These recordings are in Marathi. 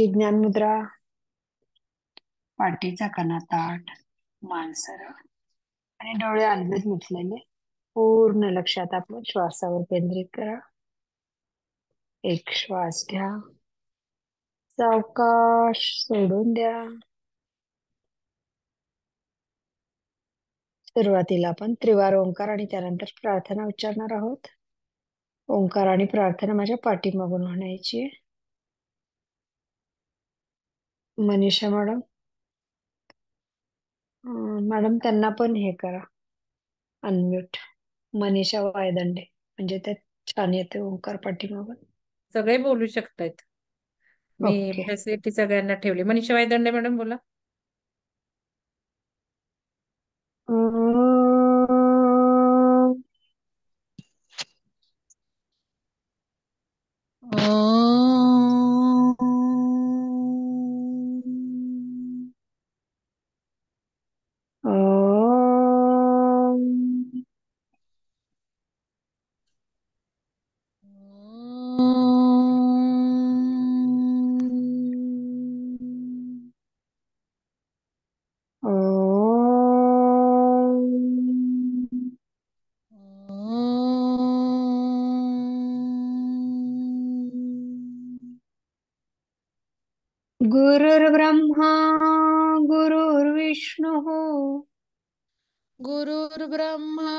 ज्ञान मुद्रा. पाठीचा कणा ताठ, मान सरळ आणि डोळे अलगद मिटलेले. पूर्ण लक्षात आपल्या श्वासावर केंद्रित करा. एक श्वास घ्या, सावकाश सोडून द्या. सुरुवातीला आपण त्रिवार ओंकार आणि त्यानंतर प्रार्थना उच्चारणार आहोत. ओंकार आणि प्रार्थना माझ्या पाठीमागून म्हणायची. मनीषा मॅडम, मॅडम त्यांना पण हे करा, अनम्यूट. मनीषा वायदंडे, म्हणजे ते छान येते ओंकार पाठीमागून. सगळे बोलू शकतायत. मी ओके. फॅसिलिटी सगळ्यांना ठेवली. मनीषा वायदंडे मॅडम बोला. गुरुर्ब्रह्मा गुरुर्विष्णु गुरुर्ब्रह्मा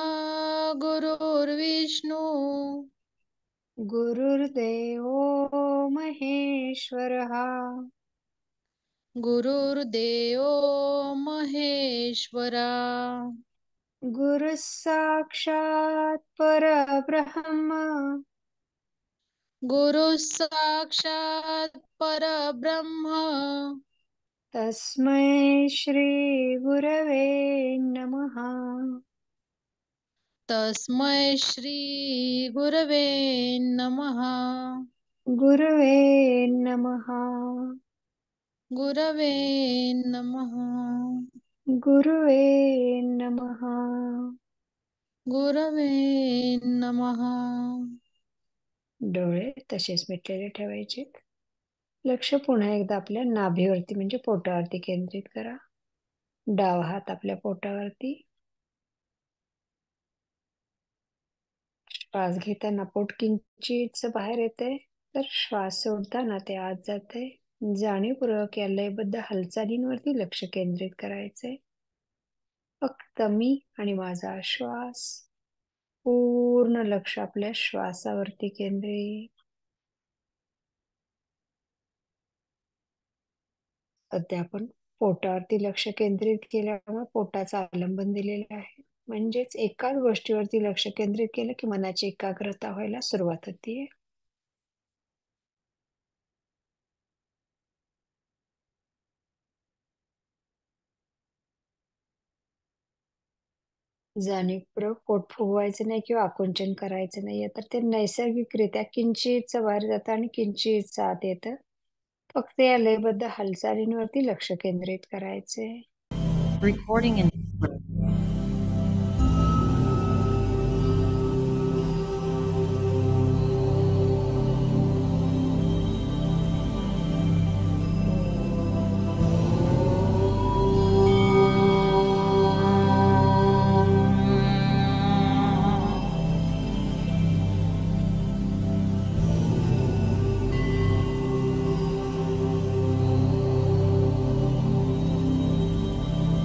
गुरुर्विष्णू गुरुर्देवो महेश्वरः गुरुर्देवो महेश्वरा गुरुः साक्षात् परब्रह्म गुरुः साक्षात् परब्रह्म तस्मै श्री गुरवे नमः. तस्मै श्री गुरवे नमः. गुरवे नमः. गुरवे नमः. गुरुवे नमः. गुरवे नमः. डोळे तसेच मिटलेले ठेवायचे. लक्ष पुन्हा एकदा आपल्या नाभीवरती म्हणजे पोटावरती केंद्रित करा. डावा हात आपल्या पोटावरती. श्वास घेताना पोट किंचितच बाहेर येते, तर श्वास सोडताना ते आत जाते. जाणीवपूर्वक या लयबद्ध हालचालींवरती लक्ष केंद्रित करायचे. फक्त मी आणि माझा श्वास. पूर्ण लक्ष आपल्या श्वासावरती केंद्रित. सध्या आपण पोटावरती लक्ष केंद्रित केल्यामुळे पोटाचं आलंबन दिलेलं आहे. म्हणजेच एकाच गोष्टीवरती लक्ष केंद्रित केलं की मनाची एकाग्रता व्हायला सुरुवात होतीये. जाणीवपूर्वक पोट फुगवायचं नाही किंवा आकुंचन करायचं नाहीये, तर ते नैसर्गिकरित्या किंचितच बाहेर जातं आणि किंचितच आत येतं. फक्त या लयबद्ध हालचालींवरती लक्ष केंद्रित करायचे. Recording in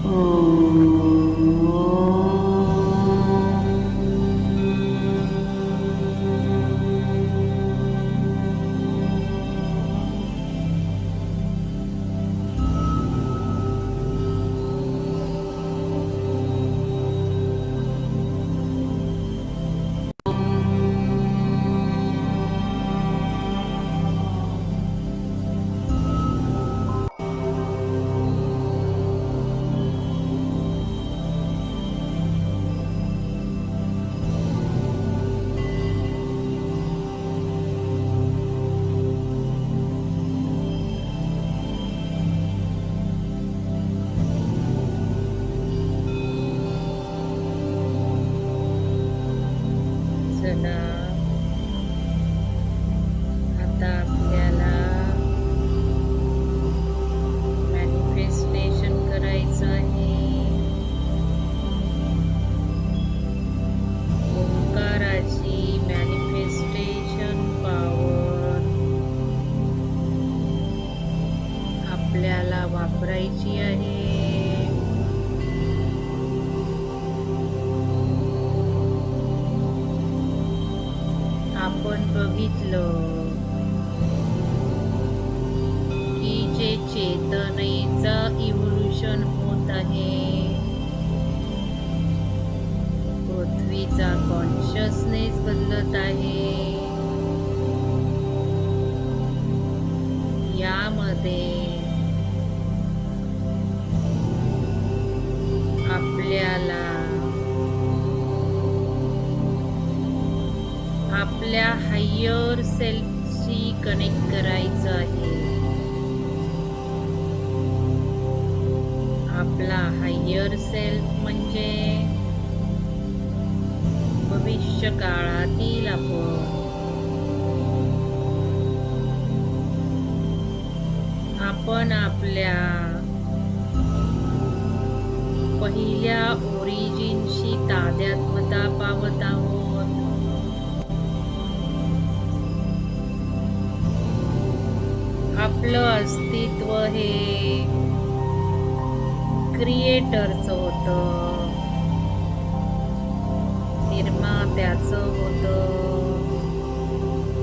Oh. आपल्याला वापरायची आहे. आपण बघितलं की जे चेतनेचं इव्होल्युशन होत आहे, पृथ्वीचा कॉन्शियसनेस बदलत आहे, यामध्ये आपल्याला आपल्या हायर सेल्फशी कनेक्ट करायचं आहे. आपला हायर सेल्फ म्हणजे भविष्य काळातील आपण आपल्या पहिल्या ओरिजिनशी तादात्म्यता पावत आहोत. आपलं अस्तित्व हे क्रिएटरचं होतं, निर्मात्याचं होतं.